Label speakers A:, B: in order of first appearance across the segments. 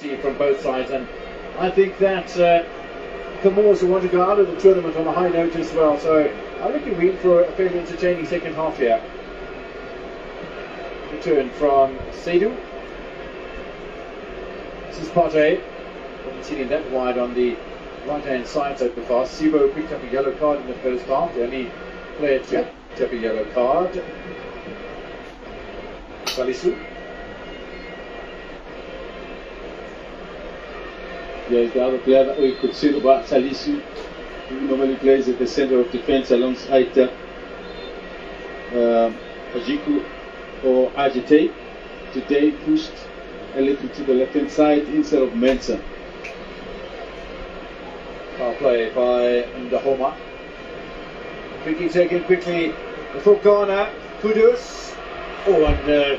A: intensity from both sides, and I think that Comoros will want to go out of the tournament on a high note as well. So I reckon we're in for a fairly entertaining second half here. Return from Seydou. This is Partey. Haven't seen him that wide on the right-hand side so far. Sibo picked up a yellow card in the first half. The only player to pick up a yellow card. Salisu.
B: Yeah, he's the other player that we could say about Salisu, who normally plays at the center of defense alongside Ajiku or Ajite. Today pushed a little to the left-hand side instead of Mensah.
A: Power play by Ndahoma. Quickly taken quickly for Ghana. Kudus. Oh, and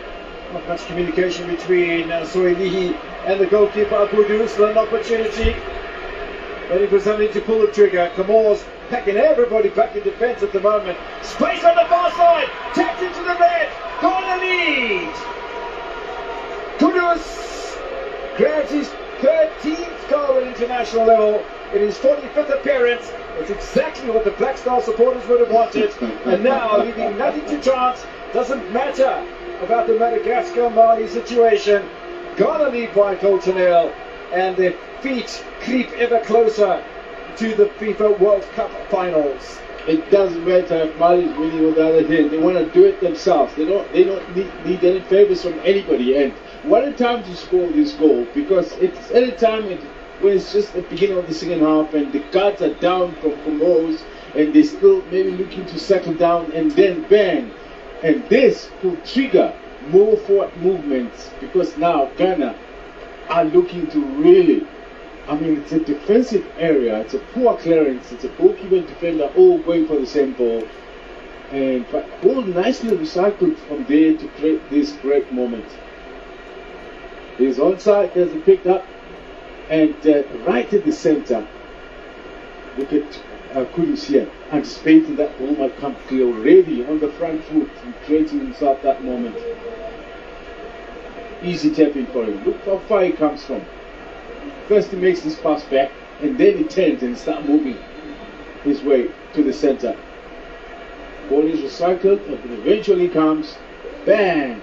A: not much communication between Soilihi and the goalkeeper Kudus. An opportunity. Waiting for somebody to pull the trigger. Comoros packing everybody back in defence at the moment. Space on the far side. Tapped into the red. Ghana lead. Kudus grabs his 13th goal at international level in his 45th appearance. It's exactly what the Black Star supporters would have wanted, and now leaving nothing to chance. Doesn't matter about the Madagascar-Mali situation. Ghana lead by a goal to nil, and their feet creep ever closer to the FIFA World Cup finals.
B: It doesn't matter if Mali is winning or the other hand. They want to do it themselves. They don't need any favors from anybody. And what a time to score this goal, because it's any time when it's just the beginning of the second half and the cards are down from Comoros and they're still maybe looking to settle down, and then bang. And this could trigger more forward movements, because now Ghana are looking to really, I mean, it's a defensive area, it's a poor clearance, it's a goalkeeper and defender all going for the same ball. And but all nicely recycled from there to create this great moment. He's onside, there's a picked up, and right at the center, look at Kudus here, anticipating that ball might come clear already on the front foot and creating himself that moment. Easy tapping for him. Look how far he comes from. First he makes this pass back, and then he turns and starts moving his way to the center. Ball is recycled, and eventually comes, bang!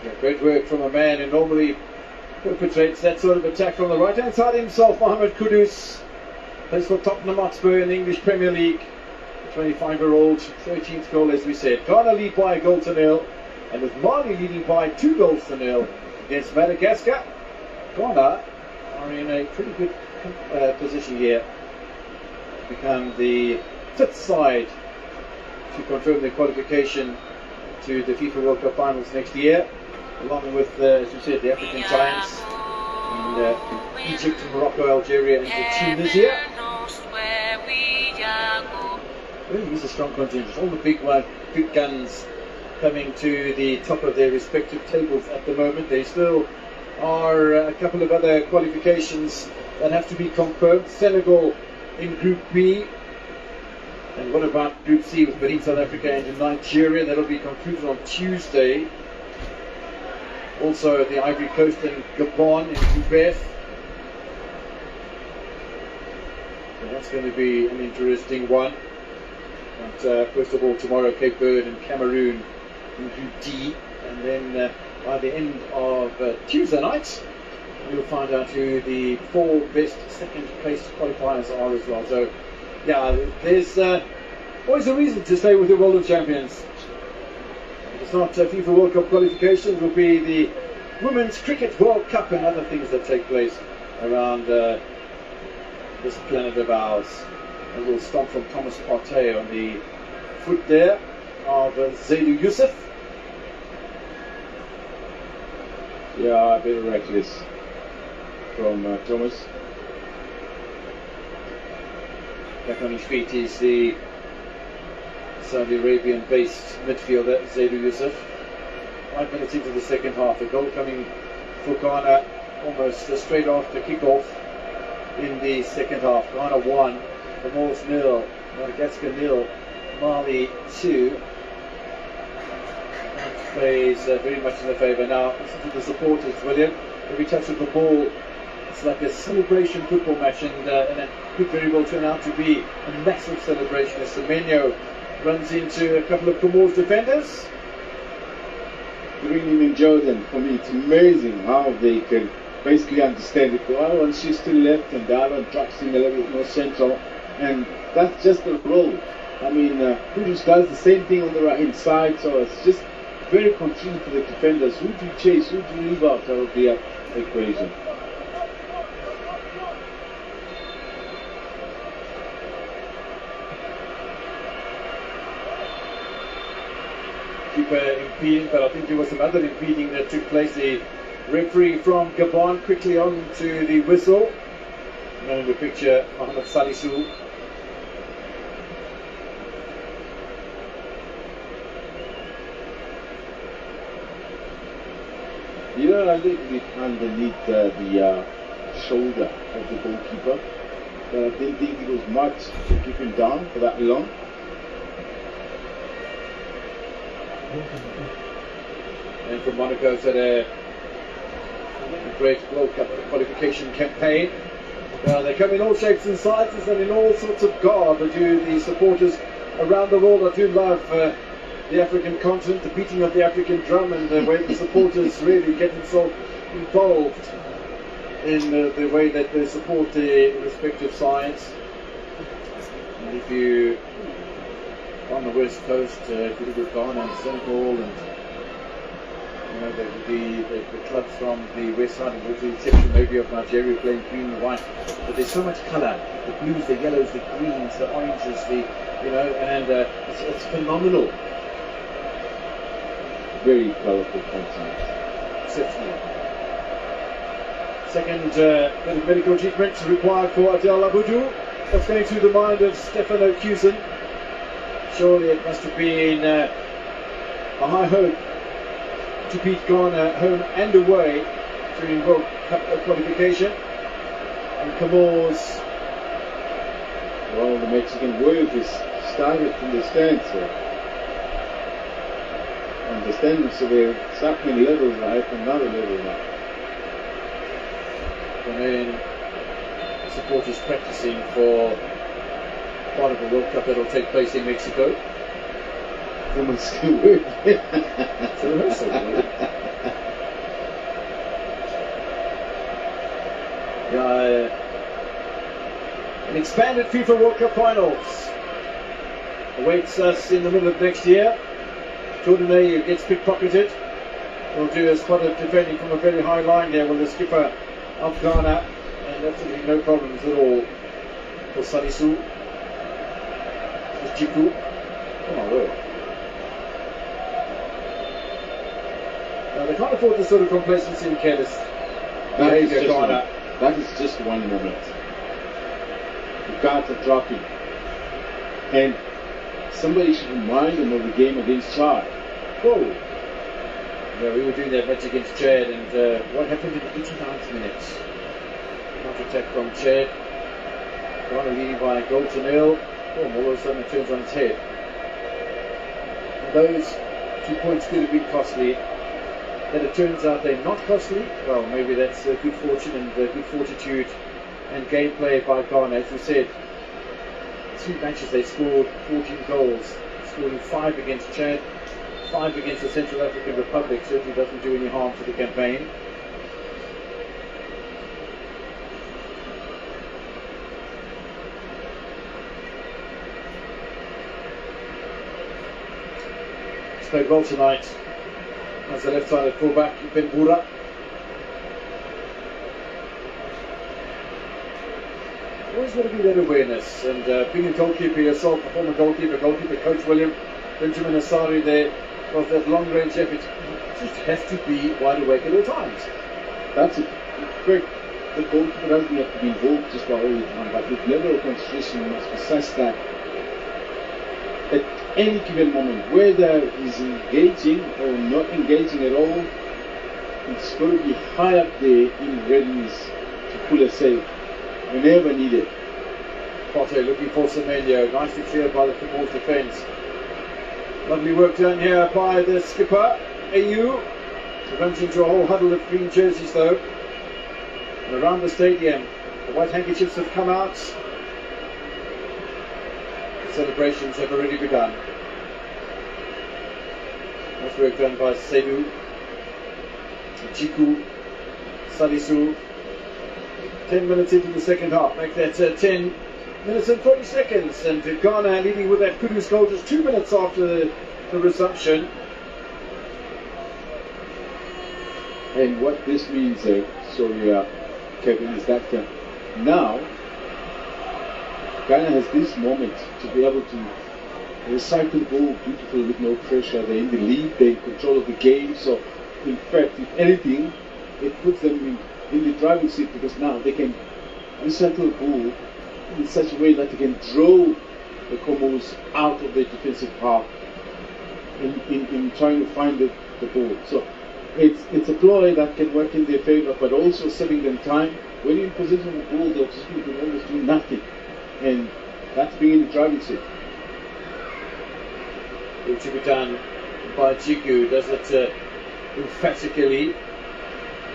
A: Yeah, great work from a man who normally perpetrates that sort of attack from the right-hand side himself. Mohamed Kudus plays for Tottenham Hotspur in the English Premier League. The 25-year-old, 13th goal as we said. Ghana lead by a goal to nil, and with Mali leading by 2 goals to nil against Madagascar. Ghana are in a pretty good position here to become the 5th side to confirm their qualification to the FIFA World Cup finals next year, along with, as we said, the African giants and Egypt, Morocco, Algeria and Tunisia. Really is a strong contingent. All the big guns coming to the top of their respective tables at the moment. There still are a couple of other qualifications that have to be confirmed. Senegal in Group B. And what about Group C with Benin, South Africa and Nigeria? That'll be concluded on Tuesday. Also the Ivory Coast and Gabon in Group F. So that's going to be an interesting one. But first of all, tomorrow Cape Verde and Cameroon in Group D, and then by the end of Tuesday night we'll find out who the 4 best second place qualifiers are as well. So yeah, there's always a reason to stay with the World of Champions. If it's not FIFA World Cup qualification, it will be the Women's Cricket World Cup and other things that take place around this planet of ours. A little stomp from Thomas Partey on the foot there of Zaidou Youssef.
B: Yeah, a bit reckless from Thomas.
A: Back on his feet is the Saudi Arabian-based midfielder Zaidou Youssef. 5 minutes into the second half, a goal coming for Ghana almost straight after kick-off in the second half. Ghana 1, Comoros 0, Madagascar 0, Mali 2. plays very much in the favour. Now, listen to the supporters, William. Every touch of the ball, it's like a celebration football match, and it could very well turn out to be a massive celebration as Semenyo runs into a couple of Comoros defenders.
B: Green and Jordan, for me, it's amazing how they can basically understand it. The other one shifts to the left, and the other one drops in a little bit more central, and that's just the role. I mean, Kudus does the same thing on the right hand side, so it's just very confusing for the defenders. Who do you chase? Who do you leave out of the equation?
A: Keeper impeding, but I think there was some other impeding that took place. The referee from Gabon quickly on to the whistle. And in the picture, Mohamed Salisu.
B: Yeah, I think it underneath the shoulder of the goalkeeper. But I didn't think it was much to keep him down for that long.
A: And from Monaco, it's had a great World Cup qualification campaign. They come in all shapes and sizes and in all sorts of garb. The supporters around the world. I do love the African continent, the beating of the African drum, and the way the supporters really get themselves involved in the way that they support their respective sides. And if you on the west coast, if you look at Ghana and Senegal, and the clubs from the west side, and with the exception maybe of Nigeria playing green and white, but there's so much colour: the blues, the yellows, the greens, the oranges, and it's phenomenal.
B: Very colourful continent.
A: Exceptional. Second bit of medical treatment required for Adel Abudu. What's going through the mind of Stefano Cusin? Surely it must have been a high hope to beat Ghana home and away during World Cup qualification. And Comoros,
B: well, the Mexican wave is started from the stands. Understanding, so they're sucking levels right another level now.
A: And then supporters practicing for part of the World Cup that will take place in Mexico.
B: The Mexican wave.
A: It's a rehearsal. An expanded FIFA World Cup finals awaits us in the middle of next year. Jordan Ayew gets pickpocketed. Will do a spot of defending from a very high line here with the skipper of Ghana, and absolutely no problems at all for Salisu. Jiku. Oh my word. Now they can't afford this sort of complacency and careless behaviour, Ghana.
B: That is just one moment. The guards are dropping, and somebody should remind them of the game against Chad.
A: Whoa! Yeah, we were doing that match against Chad, and what happened in the 89th minute? Counter-attack from Chad. Ghana leading by a goal to nil. Boom, all of a sudden it turns on its head. And those 2 points could have been costly. That it turns out they're not costly, well, maybe that's good fortune and good fortitude and gameplay by Ghana. As we said, 2 matches they scored 14 goals, scoring 5 against Chad, 5 against the Central African Republic. Certainly doesn't do any harm to the campaign. He's played well tonight as the left-sided fullback, Ben Bura. Always got to be that awareness, and being a goalkeeper yourself, a former goalkeeper coach William Benjamin Asari there, was that long-range effort. You just have to be wide awake at all times.
B: That's it. Quick. The goalkeeper doesn't have to be involved just about all the time, but with level of concentration, you must possess that at any given moment, whether he's engaging or not engaging at all. It's got to be high up there in readiness to pull a save whenever needed.
A: Potter looking for Semenyo, nicely cleared by the Comoros defence. Lovely work done here by the skipper. AU. It runs into a whole huddle of green jerseys though. And around the stadium, the white handkerchiefs have come out. The celebrations have already begun. Nice work done by Sedu, Jiku, Salisu. 10 minutes into the second half, make that 10 minutes and 40 seconds. And Ghana leading with that Kudus goal just 2 minutes after the resumption.
B: And what this means, Kevin, is that now Ghana has this moment to be able to recycle the ball beautifully with no pressure. They're in the lead, they're in control of the game. So, in fact, if anything, it puts them in the driving seat, because now they can recycle the ball in such a way that they can draw the Comoros out of the defensive half in trying to find the ball. So it's a ploy that can work in their favour, but also saving them time. When you're in possession of the ball, the opposition can almost do nothing, and that's being in the driving seat.
A: It should be done by Jiku, does it emphatically.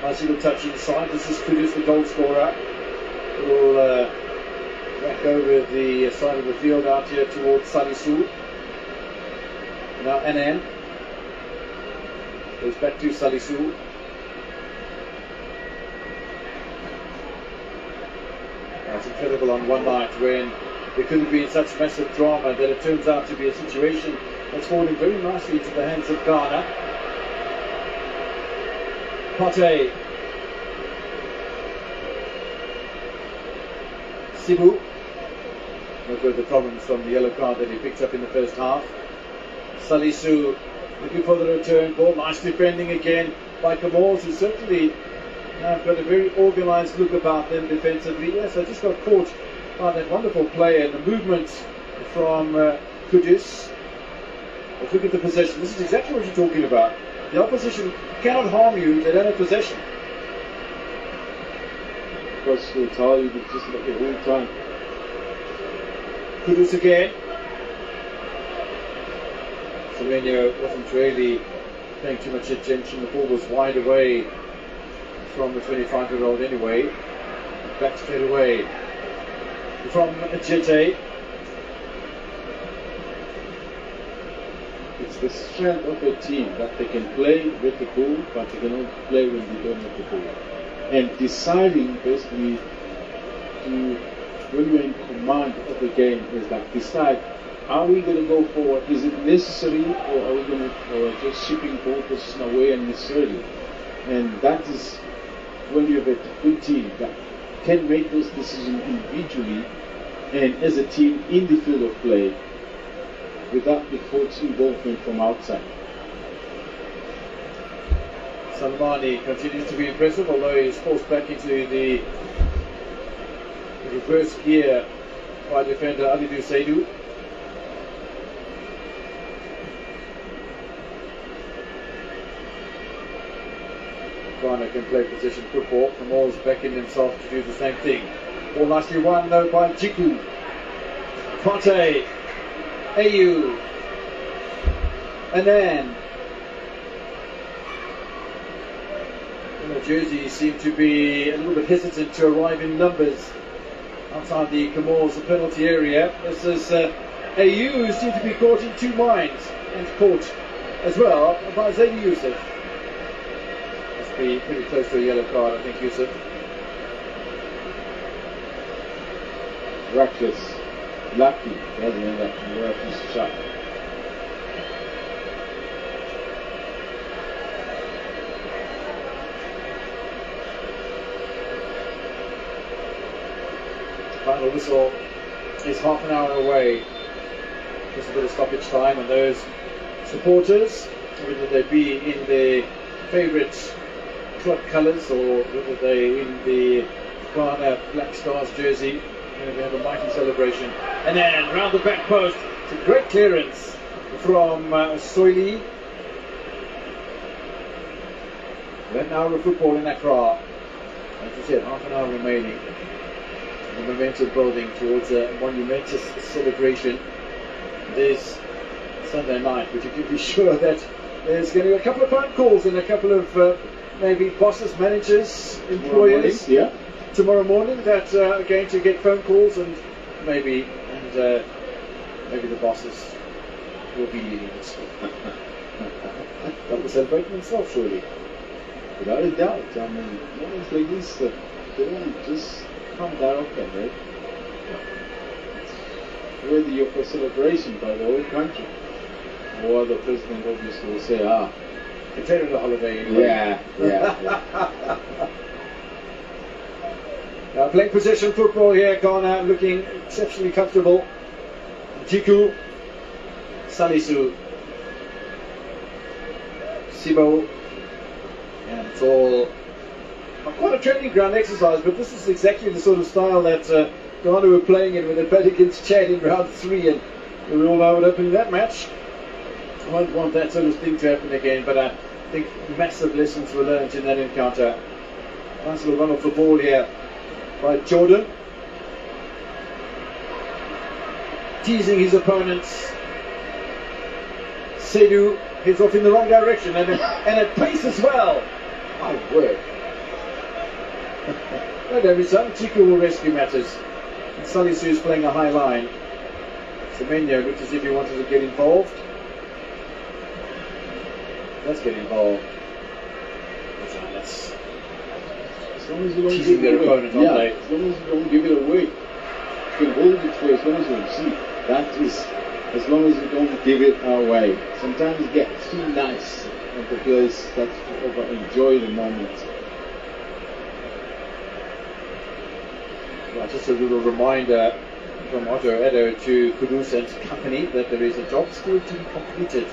A: Nice little touch inside. This is Kudus, the goal scorer. Little back over the side of the field out here towards Salisu. Now Anan goes back to Salisu. That's incredible on one night when there could have been such massive drama that it turns out to be a situation that's falling very nicely to the hands of Ghana. Pate, Sibu, no further problems from the yellow card that he picked up in the first half. Salisu looking for the return ball, nice defending again by Comoros, who certainly have got a very organised look about them defensively. Yes, I just got caught by that wonderful player and the movement from Kudus. But look at the possession, this is exactly what you're talking about. The opposition cannot harm you if they don't have possession.
B: Because they'll tell you just about the whole time.
A: Kudus again. Slovenia wasn't really paying too much attention. The ball was wide away from the 25-year-old anyway. Back straight away from Jete.
B: It's the strength of a team that they can play with the ball, but they cannot play when they don't have the ball. And deciding basically to, when you're in command of the game, is like decide, are we going to go forward? Is it necessary, or are we going to just shipping ball position away unnecessarily? And that is when you have a good team that can make those decisions individually and as a team in the field of play, without the coach's involvement from outside.
A: Salmani continues to be impressive, although he's forced back into the reverse gear by defender Alidu Seidu. Ghana can play position football. Comoros backing himself to do the same thing. All nicely won though by Jiku. Pate, AU, Anan. The jerseys seem to be a little bit hesitant to arrive in numbers outside the Comoros penalty area. This is AU, who seem to be caught in two minds, and caught as well by Zaidi Youssef. Must be pretty close to a yellow card, I think, Youssef.
B: Reckless, lucky, doesn't end up in the referee's shot.
A: Final whistle is half an hour away. Just a bit of stoppage time, and those supporters, whether they be in their favourite club colours or whether they're in the Ghana Black Stars jersey, we have a mighty celebration. And then round the back post, it's a great clearance from Soili. 1 hour of football in Accra. Like you said, half an hour remaining. The momentum building towards a monumentous celebration this Sunday night, but you can be sure that there's going to be a couple of phone calls and a couple of maybe bosses, managers, employers tomorrow morning that are going to get phone calls, and maybe the bosses will be leading this. That will celebrate themselves, surely.
B: Without a doubt. I mean, moments like this, they don't just come that often, right? It's worthy of a celebration by the whole country. Or the president obviously will say,
A: considering the holiday anyway.
B: Yeah.
A: Now playing possession football here, Ghana looking exceptionally comfortable. Jiku, Salisu, Sibo, and it's all quite a training ground exercise, but this is exactly the sort of style that Ghana were playing in when they played against Chad in round 3, and we all know what happened in that match. I won't want that sort of thing to happen again, but I think massive lessons were learned in that encounter. Nice little run off the ball here by Jordan, teasing his opponents. Seydou heads off in the wrong direction, and at pace as well. My word. No damage done. Chiku will rescue matters. And Salisu is playing a high line. Semenyo looked as if he wanted to get involved. Let's get involved. That's
B: as long as you don't
A: teasing their opponent, aren't they?
B: As long as you don't give it away. You can hold it for as long as you see. That is, as long as you don't give it away. Sometimes it gets too nice and the players start to enjoy the moment.
A: Well, just a little reminder from Otto Edo to Kudus and company that there is a job still to be completed.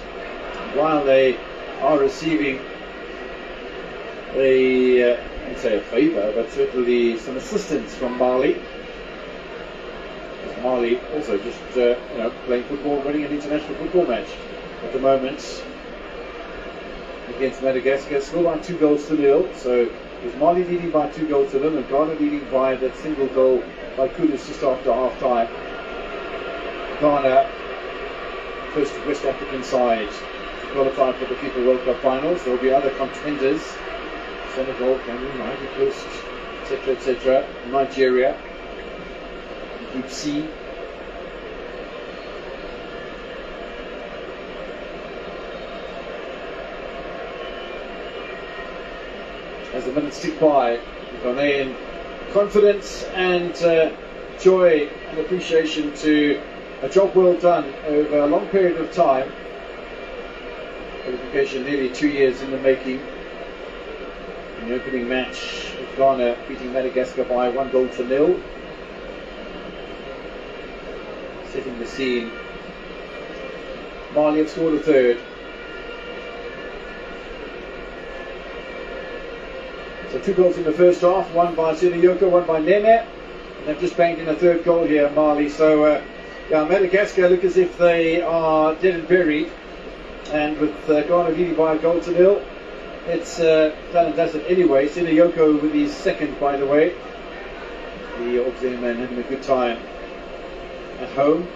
A: While they are receiving I wouldn't say a favour, but certainly some assistance from Mali. Mali also just playing football, winning an international football match at the moment against Madagascar, still by 2-0. So it's Mali leading by 2-0, and Ghana leading by that single goal by Kudus just after half time. Ghana, first West African side to qualify for the FIFA World Cup finals. There will be other contenders: Senegal, Cameroon, Ivory Coast, etc., etc. Nigeria, Group C. As the minutes tick by, Ghanaian confidence and joy and appreciation to a job well done over a long period of time. Qualification nearly 2 years in the making. In the opening match, Ghana beating Madagascar by 1-0. Setting the scene. Mali have scored a third. So 2 goals in the first half, one by Sinayoko, one by Nene. And they've just banged in a third goal here, Mali. So Madagascar look as if they are dead and buried. And with Ghana leading by 1-0, it's done and does it anyway. Sinayoko with his second, by the way. The auxiliary man having a good time at home.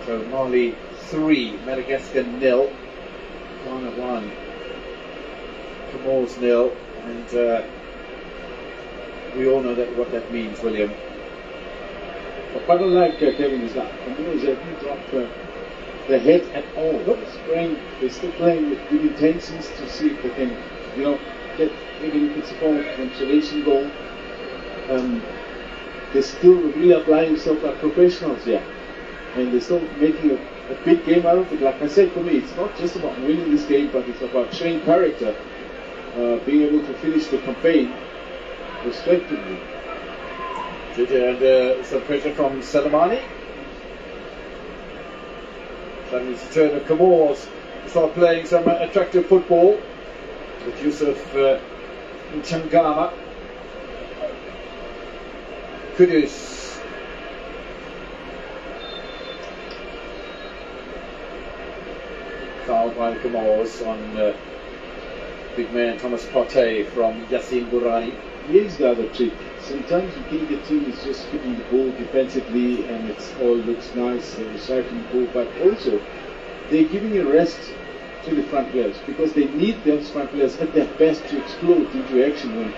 A: So Mali 3, Madagascar 0, Ghana 1, Comoros 0, and we all know what that means, William.
B: What I like, Kevin, is that Comoros haven't dropped the head at all. They're still playing with good intentions to see if they can, get, even if it's a form of consolation goal. They're still really applying themselves like professionals here. And they're still making a big game out of it. Like I said, for me, it's not just about winning this game, but it's about showing character, being able to finish the campaign respectively.
A: And some pressure from Selemani. That means the turn of Comoros to start playing some attractive football with Yusuf Ntangama. Kudus. Fouled by the Comoros on big man Thomas Partey from Yassine Bourani.
B: here's the other trick. Sometimes you think the team is just keeping the ball defensively and it all looks nice and recycling the ball, but also they're giving a rest to the front players because they need those front players at their best to explode into action when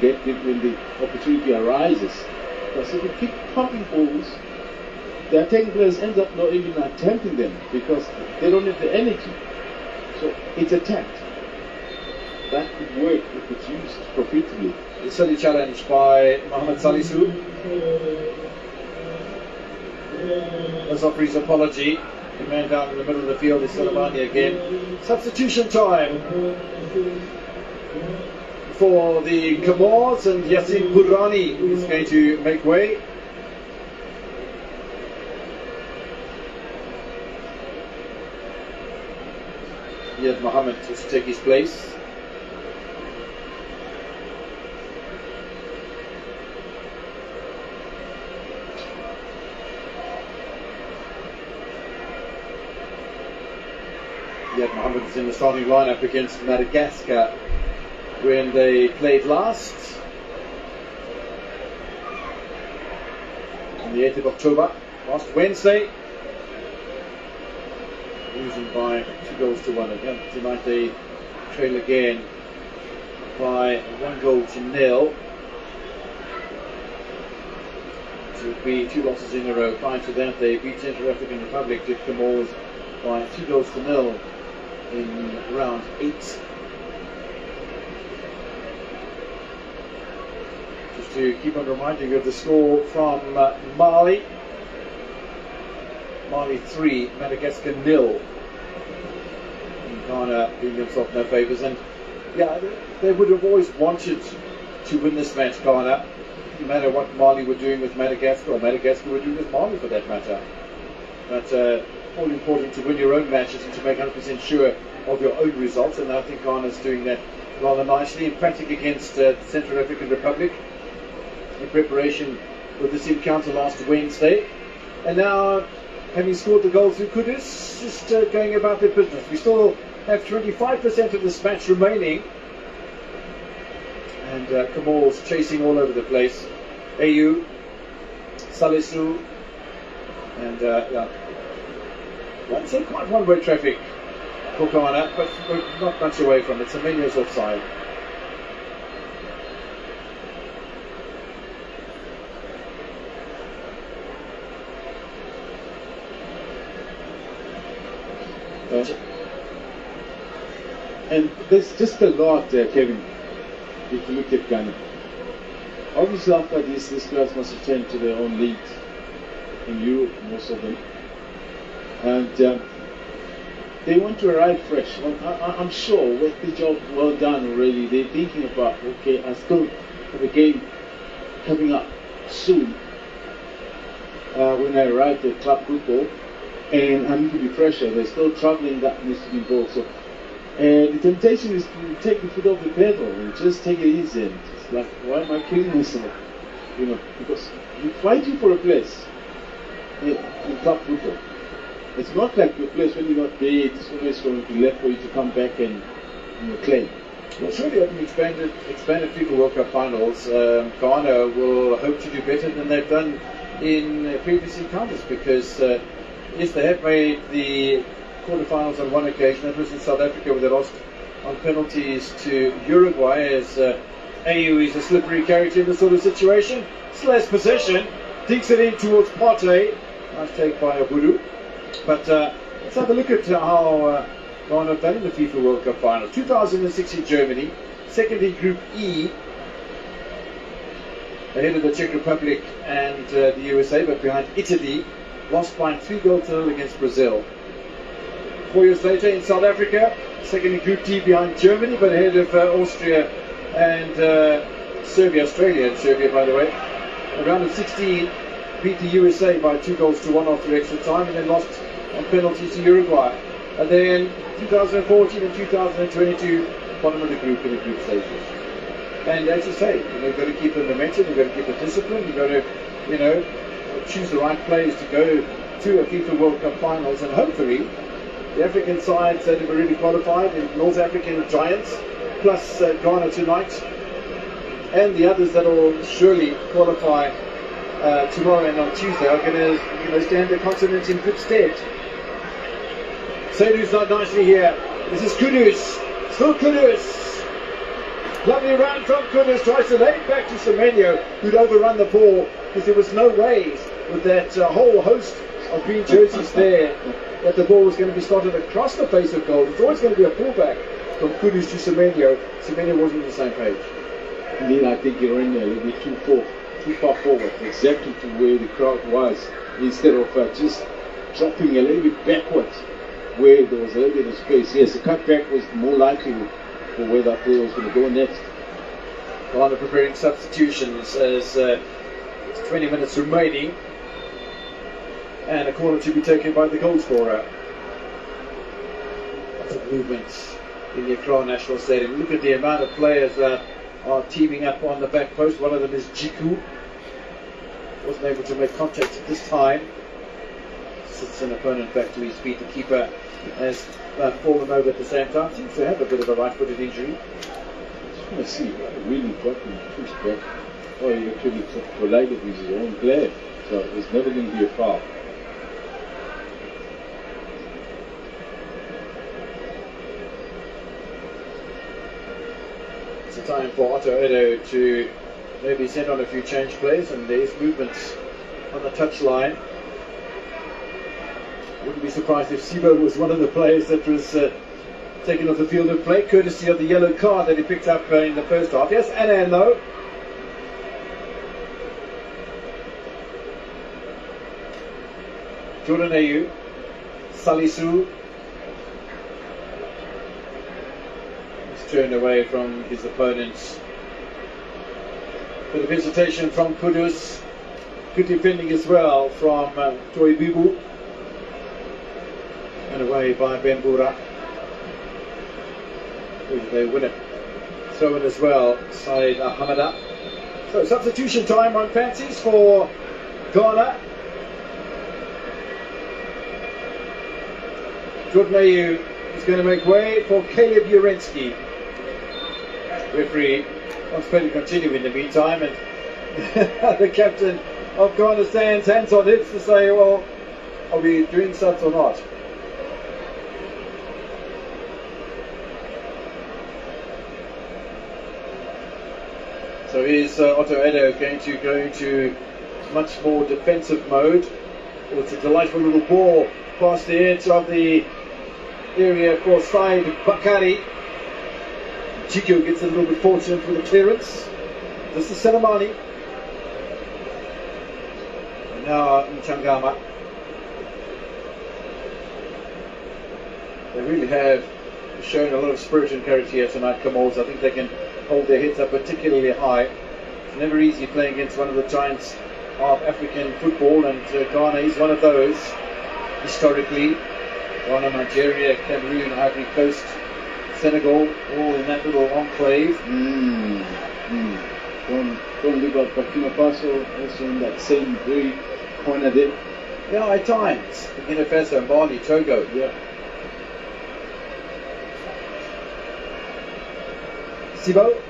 B: the opportunity arises. Because if you keep pumping balls, the attacking players end up not even attempting them because they don't have the energy. So it's attacked. That could work if it's used profitably.
A: The silly challenge by Mohamed Salisu. As offers his apology, the man down in the middle of the field is Salamani again. Substitution time for the Comoros, and Yassin Burrani is going to make way. Yet Mohamed is to take his place. Yet Mohamed is in the starting lineup against Madagascar when they played last on the 8th of October, last Wednesday, losing by 2-1. Again, tonight they trail again by 1-0. So it would be 2 losses in a row. Prior to that, they beat Central African Republic, did Comoros by 2-0 in round 8. Just to keep on reminding you of the score from Mali. Mali 3, Madagascar 0. And Ghana doing themselves no favours. And yeah, they would have always wanted to win this match, Ghana. No matter what Mali were doing with Madagascar, or Madagascar were doing with Mali for that matter. But all important to win your own matches and to make 100% sure of your own results, and I think Ghana's doing that rather nicely, emphatic against the Central African Republic in preparation for this encounter last Wednesday. And now, having scored the goal through Kudus, just going about their business. We still have 25% of this match remaining, and Comoros chasing all over the place. AU, Salisu, and yeah, I'd say quite one-way traffic for Ghana, but we're not much away from it. Semenyo's offside.
B: And there's just a lot there, Kevin, if you look at Ghana. Obviously after this, these players must have turned to their own leagues in Europe, most of them. And they want to arrive fresh. I'm sure with the job well done already, they're thinking about, okay, I still have a game coming up soon when I arrive at club football, and I need to be fresher. There's still traveling that needs to be involved. So the temptation is to take the foot off the pedal and just take it easy. And it's like, why am I killing myself? You know, because you're fighting for a place in club football. It's not like your place when you're not there, it's always going to be left for you to come back and claim.
A: Well, surely having expanded FIFA World Cup finals, Ghana will hope to do better than they've done in previous encounters, because yes, they have made the quarterfinals on one occasion. That was in South Africa, where they lost on penalties to Uruguay, as AU is a slippery character in this sort of situation. Still has possession, dinks it in towards Partey. Nice take by Aburu. But let's have a look at how Ghana have done in the FIFA World Cup final. 2006 in Germany, second in Group E, ahead of the Czech Republic and the USA, but behind Italy, lost by 3-0 against Brazil. 4 years later in South Africa, second in Group D behind Germany, but ahead of Austria and Serbia, Australia and Serbia, by the way. A round of 16, beat the USA by 2-1 after extra time, and then lost on penalties to Uruguay. And then 2014 and 2022, bottom of the group in the group stages. And as you say, you've got to keep the momentum, you've got to keep the discipline, you've got to, choose the right players to go to a FIFA World Cup finals, and hopefully the African sides that have already qualified, the North African giants, plus Ghana tonight, and the others that will surely qualify tomorrow and on Tuesday are going to stand the continent in good stead. Seidu's not nicely here. This is Kudus. Still Kudus. Lovely run from Kudus. Tries to lay it back to Semenyo, who'd overrun the ball because there was no ways with that whole host of green jerseys there that the ball was going to be slotted across the face of goal. It's always going to be a pullback from Kudus to Semenyo. Semenyo wasn't on the same page.
B: And then I think you're in there a little bit too far forward, exactly to where the crowd was, instead of just dropping a little bit backwards where there was a little bit of space. Yes, the cutback was more likely for where that player was going to go next.
A: Ghana preparing substitutions as 20 minutes remaining, and a corner to be taken by the goal scorer. Lots of movements in the Accra National Stadium. Look at the amount of players that are teaming up on the back post. One of them is Jiku. Wasn't able to make contact at this time. Sits an opponent back to his feet. The keeper has fallen over at the same time. Seems to have a bit of a right-footed injury.
B: I just want to see really fucking pushed back. Oh, he actually collided with his own player. So it's never going to be a foul.
A: It's a time for Otto Edo to maybe send on a few change plays, and there's movements on the touchline. Wouldn't be surprised if Sibo was one of the players that was taken off the field of play, courtesy of the yellow card that he picked up in the first half. Yes, Anan though. Jordan Ayew, Salisu. He's turned away from his opponents. With a visitation from Kudus. Good defending as well from Toy Bibu. And away by Bembura. They win it. Throw in as well, Said Ahmada. So substitution time on fancies for Ghana. Jordan Ayew is going to make way for Caleb Urensky. Referee wants play to continue in the meantime, and the captain of Ghana stands hands on hips to say, well, are we doing subs or not? So is Otto Edo going to go into much more defensive mode? Well, it's a delightful little ball past the edge of the area for Said Bakari. Chico gets a little bit fortunate with the clearance. This is Selemani. And now Mchangama. They really have shown a lot of spirit and courage here tonight, Comoros. I think they can hold their heads up particularly high. It's never easy playing against one of the giants of African football, and Ghana is one of those historically. Ghana, Nigeria, Cameroon, Ivory Coast, Senegal, all in that little enclave.
B: Don't leave out Burkina Faso, also in that same very corner there.
A: Yeah, at times. Burkina Faso, Mali, Togo.
B: Yeah.
A: Sibo.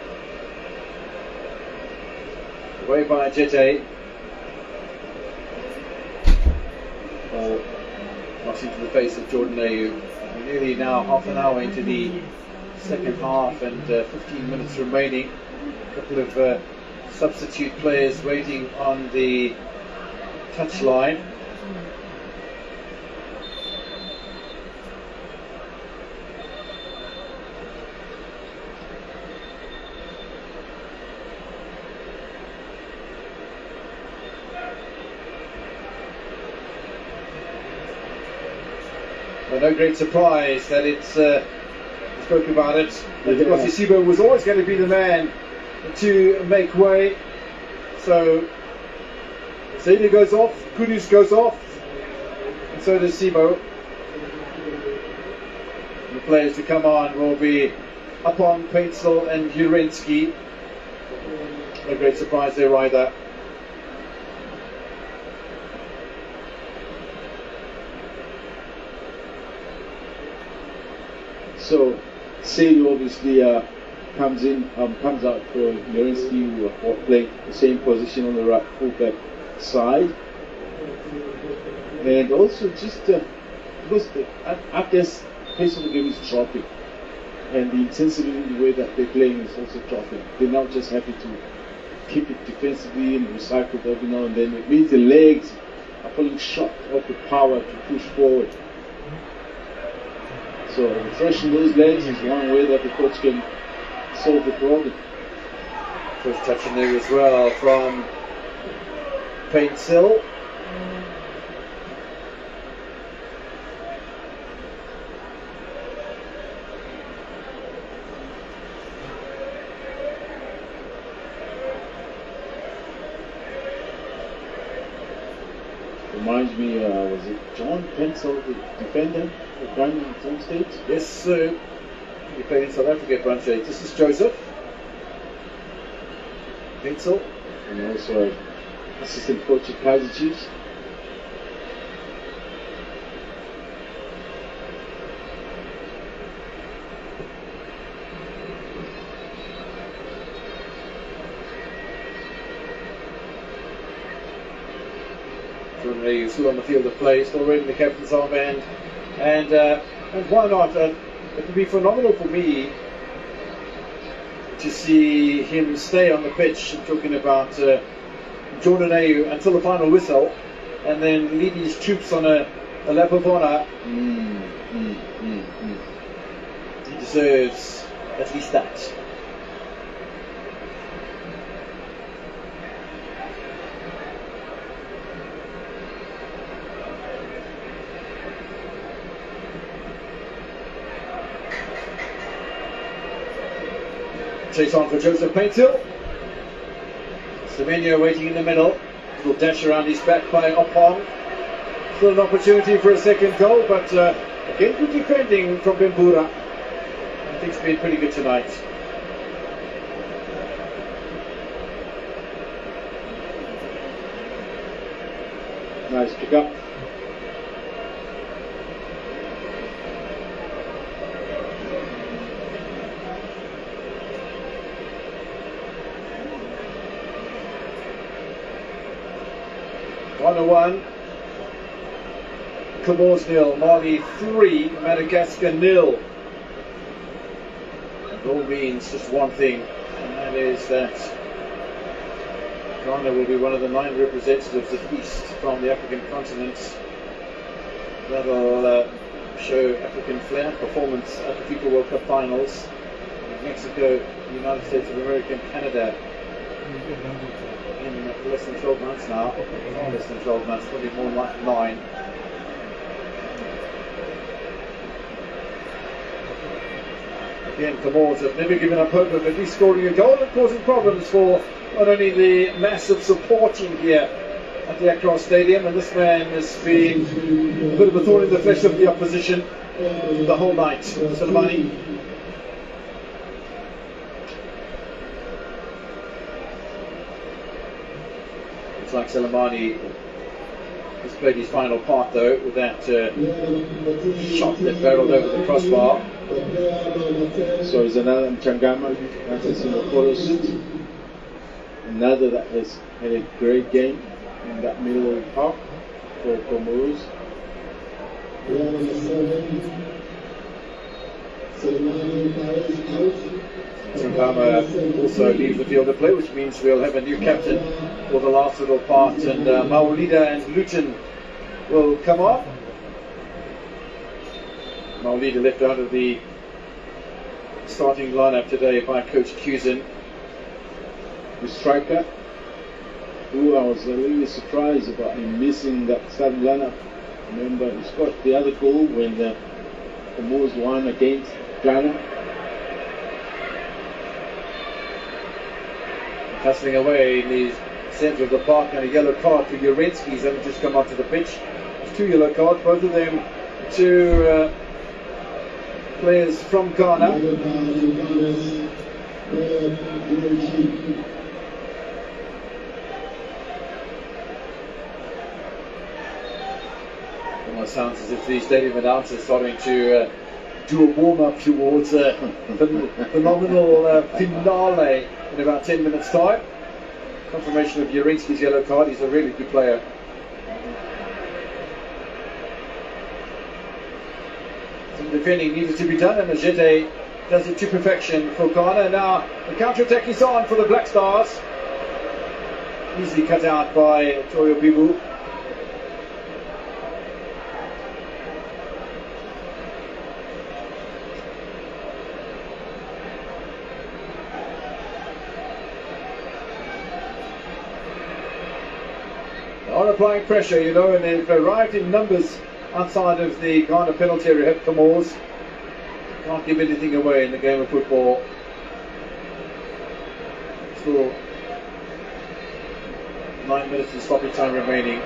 A: Away by Jete. Crossing to the face of Jordan Ayew. We're nearly now half an hour into the second half and 15 minutes remaining. A couple of substitute players waiting on the touchline. No great surprise that it's spoke about it. That Sibo was always going to be the man to make way. So Seidu goes off, Kudus goes off, and so does Sibo. The players to come on will be Upon, Paintsel and Urensky. No great surprise there either.
B: So, Seidu obviously comes out for Mirensky, who played the same position on the right fullback side. And also just because Accra's pace of the game is dropping, and the intensity in the way that they're playing is also dropping. They're now just happy to keep it defensively and recycle it every now and then. It means the legs are falling short of the power to push forward. So refreshing those legs is one way that the coach can solve the problem.
A: First touch in there as well from Paintsill.
B: Reminds me, was it John Pencil, the defender, the prime in some states?
A: Yes, sir. He played in South Africa at one stage. This is Joseph Pencil.
B: And also assistant coach at Kaiser Chiefs.
A: Still on the field of play, still reading the captain's armband, and why not? It would be phenomenal for me to see him stay on the pitch. I'm talking about Jordan Ayew until the final whistle, and then lead his troops on a lap of honour. He deserves at least that. Chase on for Joseph Paintsill. Semenyo waiting in the middle. Little dash around his back by Opong. Still an opportunity for a second goal, but again good defending from Bembura. I think it's been pretty good tonight.
B: Nice pick up.
A: One, Comoros 0, Mali 3, Madagascar 0. It all means just one thing, and that is that Ghana will be one of the 9 representatives at least from the African continent. That'll show African flair performance at the FIFA World Cup finals. Mexico, United States of America, and Canada. In less than 12 months now, far less than 12 months, probably more like 9. Again, Comoros have never given up hope of at least scoring a goal and causing problems for not only the massive supporting here at the Accra Stadium, and this man has been a bit of a thorn in the flesh of the opposition the whole night. Selemani. Looks like Selemani has played his final part though with that shot that barreled over the crossbar.
B: So it's another Mchangama, that is in the photo shoot. Another that has had a great game in that middle of the park for Comoros.
A: Mchangama also leaves the field of play, which means we'll have a new captain for the last little part, and Maulida and Luton will come off. Maulida left out of the starting lineup today by Coach Cusin.
B: The striker, who I was really surprised about him missing that starting lineup. Remember, he scored the other goal when the Comoros won against Ghana.
A: Hustling away in the centre of the park, and a yellow card for Urensky. He's only just come onto the pitch. There's 2 yellow cards, both of them to players from Ghana. Almost sounds as if the stadium announcers are starting to do a warm-up towards a phenomenal finale in about 10 minutes' time. Confirmation of Jurinsky's yellow card. He's a really good player. Some defending needed to be done, and Matchday does it to perfection for Ghana. Now the counter-attack is on for the Black Stars. Easily cut out by Toyo Bibu. They are applying pressure, you know, and they've arrived in numbers outside of the Ghana penalty area. Comoros can't give anything away in the game of football. Still 9 minutes of stoppage time remaining.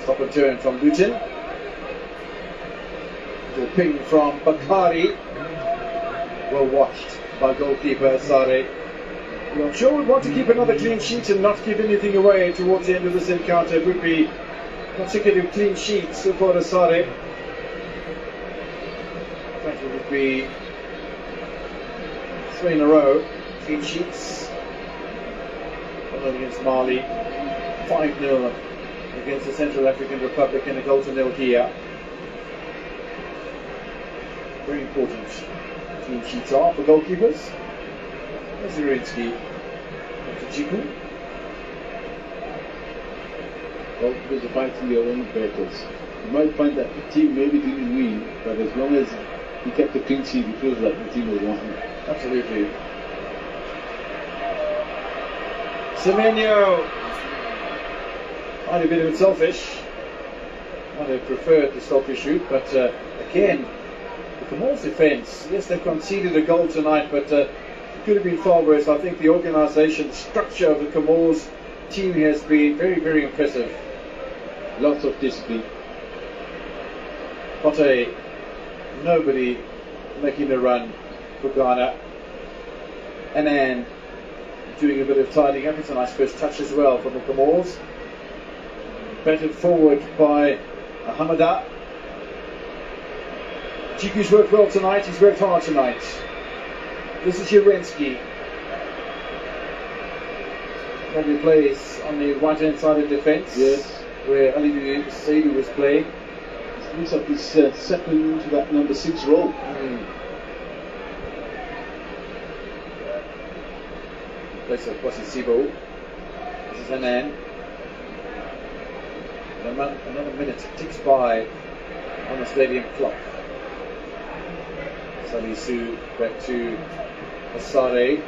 A: Stop and turn from Luton. The ping from Bakari. Well watched by goalkeeper Sare. I'm sure we'd want to keep another clean sheet and not give anything away towards the end of this encounter. It would be consecutive clean sheets for Sare. In fact, it would be 3 in a row, clean sheets. 1-0 against Mali, 5-0 against the Central African Republic, and a goal to nil here. Very important clean sheets are for goalkeepers. Zurinsky, Jiku.
B: Goalkeepers are fighting their own battles. You might find that the team maybe didn't win, but as long as he kept the clean sheet, it feels like the team was winning.
A: Absolutely. Semenyo, might have been a bit selfish. Might have preferred the selfish route, but again, the Comoros defence, yes, they've conceded a goal tonight, but it could have been far worse. I think the organisation, structure of the Comoros team has been very, very impressive.
B: Lots of discipline.
A: Pote, nobody making a run for Ghana. Annan doing a bit of tidying up. It's a nice first touch as well from the Comoros. Batted forward by Hamada. Chiku's worked well tonight, he's worked hard tonight. This is Jurinsky. Probably plays on the right hand side of defence.
B: Yes.
A: Where Ali Saidu was playing.
B: It looks like he's settling into that number 6 role.
A: Place of Kwasi Sibo. This is Annan. Another minute ticks by on the stadium clock. Salisu back to Asare.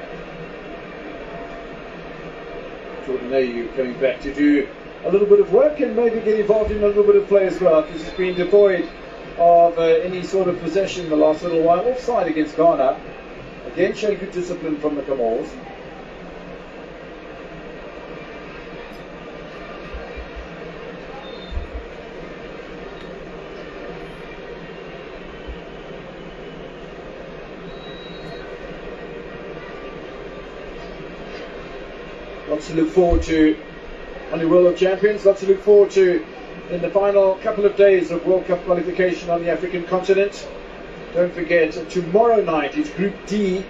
A: Jordan Ayew coming back to do a little bit of work and maybe get involved in a little bit of play as well, because he's been devoid of any sort of possession in the last little while. Offside against Ghana. Again, showing good discipline from the Comoros. Lots to look forward to on the World of Champions, lots to look forward to in the final couple of days of World Cup qualification on the African continent. Don't forget, tomorrow night is Group D,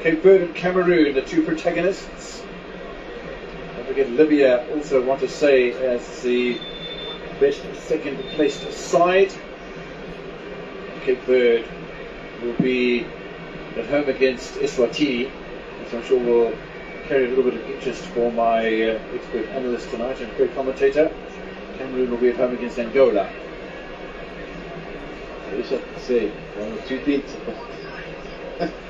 A: Cape Verde and Cameroon, the two protagonists. Don't forget, Libya also want to say as the best second placed side. Cape Verde will be at home against Eswatini, which I'm sure will carry a little bit of interest for my expert analyst tonight and co-commentator. Cameroon will be at home against Angola.
B: I wish I could say one or two things.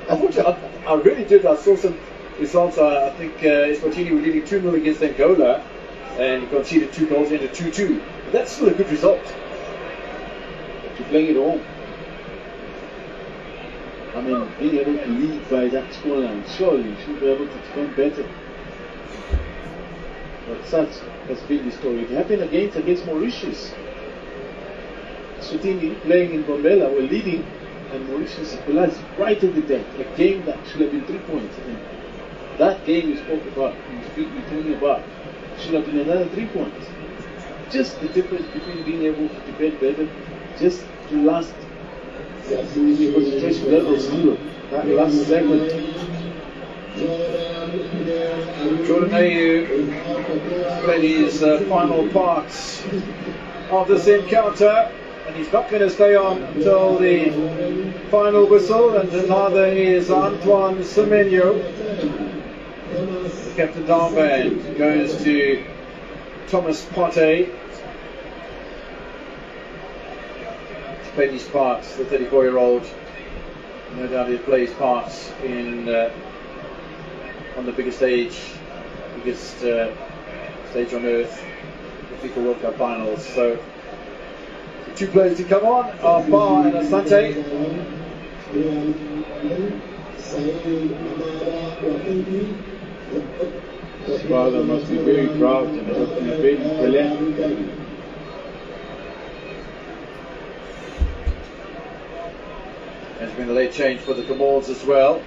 A: I really did. I saw some results. I think Eswatini were leading 2-0 against Angola and conceded 2 goals into 2-2. But that's still a good result.
B: But you're playing it all. I mean, being able to lead by that scoreline, surely you should be able to defend better. But such has been the story. It happened against Mauritius. Eswatini playing in Bombela were leading, and Mauritius equalized right at the death. A game that should have been 3 points. And that game you spoke about, you're talking about, should have been another 3 points. Just the difference between being able to defend better, just to last the concentration level zero, that last segment.
A: Jordan Ayew played his final parts of this encounter, and he's not going to stay on until the final whistle, and neither is Antoine Semenyo. The captain armband goes to Thomas Partey. He's played his parts, the 34-year-old. No doubt he plays parts in on the biggest stage, biggest stage on earth, the FIFA World Cup finals. So the two players to come on are Bar and Asante.
B: His father must be very proud and very brilliant.
A: There's been a late change for the Comoros as well.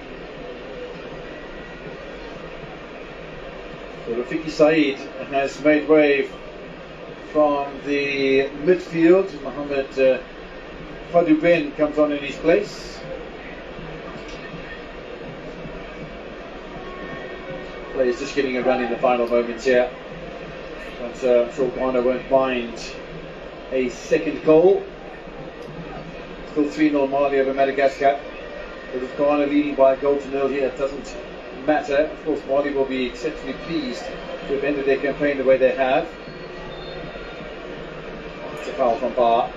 A: So Rafiki Said has made way from the midfield. Mohamed Fadou Ben comes on in his place. Players just getting a run in the final moments here. But I'm sure Ghana won't mind a second goal. Still 3-0 Mali over Madagascar. But if Ghana leading by a goal to nil here, it doesn't matter. Of course, Mali will be exceptionally pleased to have ended their campaign the way they have. It's a foul from Bar.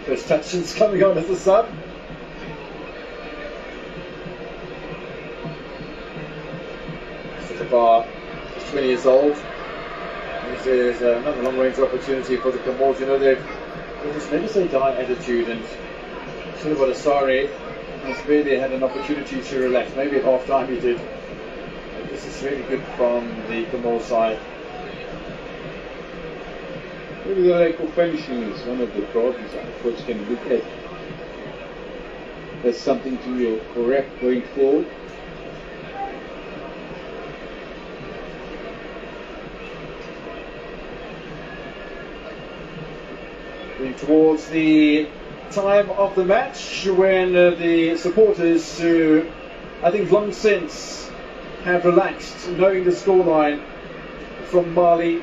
A: First touches coming on as a sub. Bar, 20 years old. This is another long-range opportunity for the Comoros. You know, they've this never say die attitude, and sort of what Asare has barely had an opportunity to relax. Maybe at half time he did. But this is really good from the Comoros side.
B: Maybe the lack of finishing is one of the problems our coach can look at. There's something to correct going forward.
A: Towards the time of the match when the supporters who I think long since have relaxed knowing the scoreline from Mali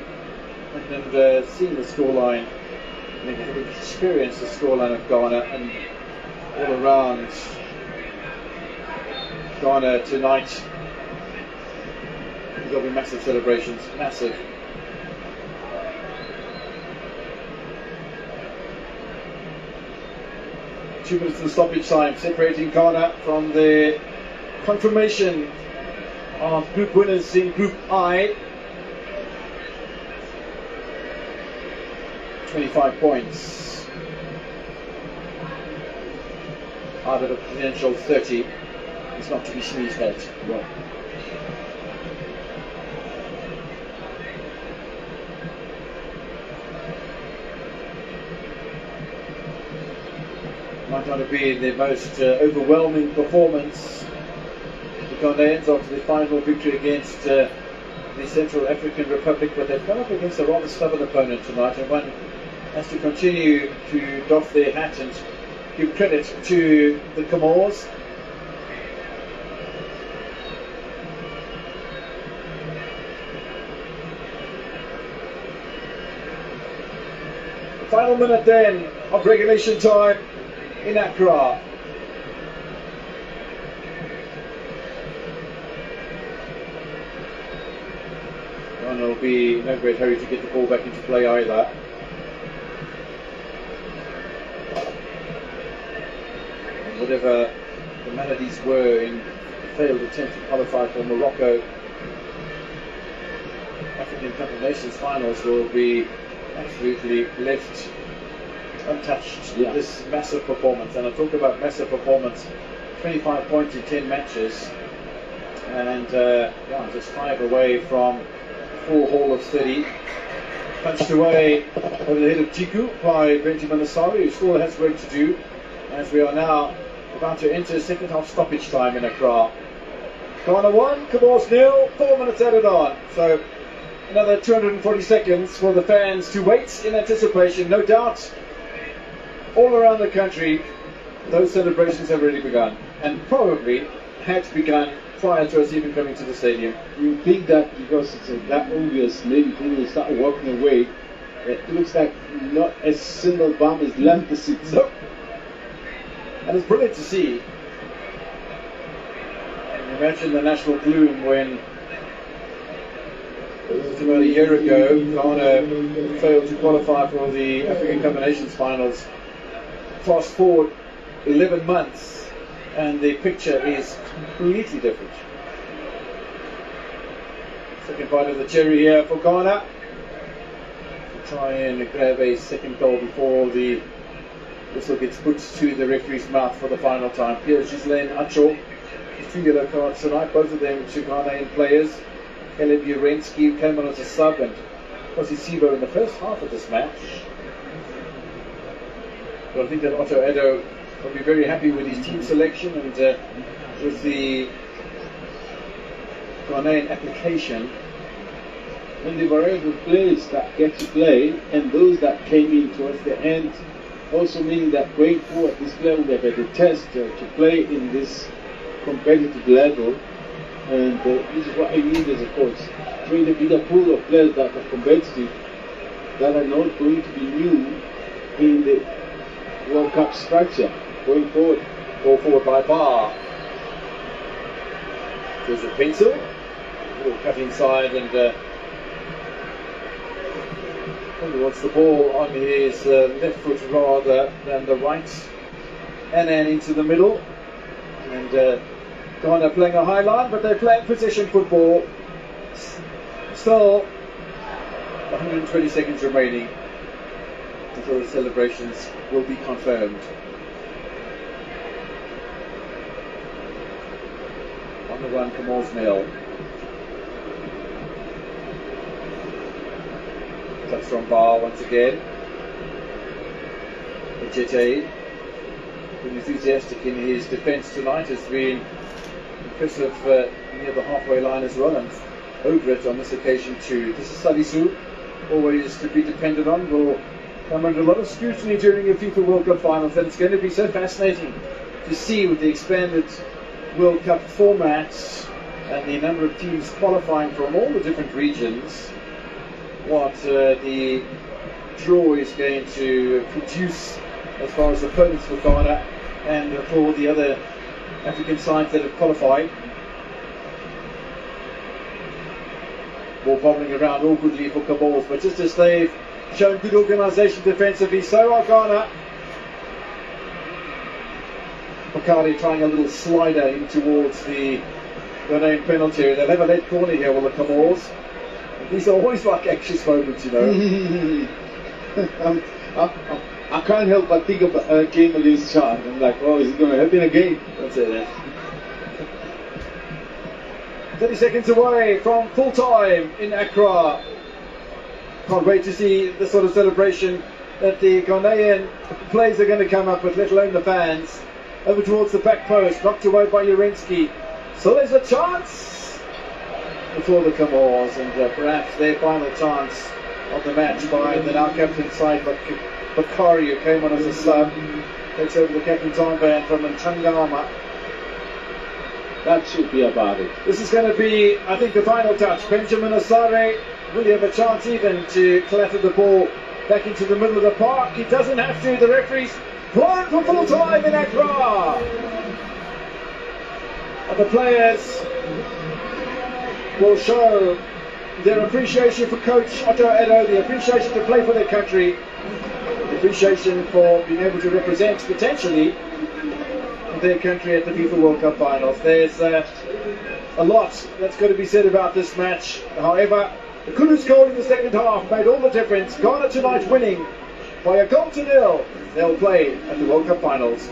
A: and seeing the scoreline and having experienced the scoreline of Ghana, and all around Ghana tonight there'll be massive celebrations, massive. 2 minutes in stoppage time, separating Ghana from the confirmation of group winners in Group I. 25 points out of a potential 30. It's not to be sneezed at.
B: Well,
A: might not have been the most overwhelming performance. The Ghanaians after the final victory against the Central African Republic, but they've come up against a rather stubborn opponent tonight, and one has to continue to doff their hat and give credit to the Comoros. The final minute then of regulation time in Accra. And there'll be no great hurry to get the ball back into play either. And whatever the maladies were in the failed attempt to qualify for Morocco, African Cup of Nations finals will be absolutely left untouched with this massive performance. And I talk about massive performance, 25 points in 10 matches, and just 5 away from full haul of 30. Punched away over the head of Jiku by Benjamin Asari, who still has work to do, as we are now about to enter second half stoppage time in Accra. Ghana 1, Comoros 0, 4 minutes added on. So another 240 seconds for the fans to wait in anticipation. No doubt, all around the country, those celebrations have already begun, and probably had begun prior to us even coming to the stadium.
B: You think that because it's that obvious, maybe people will start walking away. It looks like not a single bomb has left the seats.
A: No. And it's brilliant to see. Imagine the national gloom when, it was about a year ago, Ghana failed to qualify for the African Cup of Nations finals. Fast forward 11 months and the picture is completely different. Second bite of the cherry here for Ghana. Try and grab a second goal before the whistle gets put to the referee's mouth for the final time. Here's Ghislaine Acho. 2 yellow cards tonight, both of them to Ghanaian players. Caleb Urensky came on as a sub, and Osisibo in the first half of this match. But I think that Otto Addo will be very happy with his team selection and with the Ghanaian application.
B: And the variety of players that get to play and those that came in towards the end, also meaning that going forward this player will have a test to play in this competitive level. And this is what I mean as a coach, trying to build a pool of players that are competitive, that are not going to be new in the World Cup structure going forward.
A: Ball forward by Bar. There's a pencil, a little cut inside, and he wants the ball on his left foot rather than the right, and then into the middle. And Ghana playing a high line, but they're playing possession football. Still 120 seconds remaining until the celebrations will be confirmed. On the run, Comoros nil. Touch from Bar once again. Ejete, enthusiastic in his defence tonight, has been impressive near the halfway line as well, and over it on this occasion too. This is Salisu, always to be depended on, will come under a lot of scrutiny during the FIFA World Cup finals, and it's going to be so fascinating to see with the expanded World Cup formats and the number of teams qualifying from all the different regions, what the draw is going to produce as far as opponents for Ghana and for the other African sides that have qualified. Ball bobbling around awkwardly for Comoros, but just as they've shown good organisation defensively, so are Ghana. Bakari trying a little slider in towards the Ghanaian penalty area. They'll have a late corner here with the Comoros. These are always like anxious moments, you know.
B: I can't help but think of a game against Chad. I'm like, oh, is it going to happen again?
A: That's it. 30 seconds away from full time in Accra. Can't wait to see the sort of celebration that the Ghanaian players are going to come up with, let alone the fans. Over towards the back post, knocked away by Urensky. So there's a chance before the Comoros, and perhaps their final chance of the match by the now captain side, but Bakari, who came on as a sub, takes over the captain's armband from Ntangama.
B: That should be about it.
A: This is going to be, I think, the final touch. Benjamin Asare will he have a chance even to clatter the ball back into the middle of the park? He doesn't have to. The referee's blown for full time in Accra. And the players will show their appreciation for Coach Otto Addo, the appreciation to play for their country, the appreciation for being able to represent potentially their country at the FIFA World Cup finals. There's a lot that's got to be said about this match. However, the Kulu's goal in the second half made all the difference. Ghana tonight winning by 1-0. They'll play at the World Cup finals.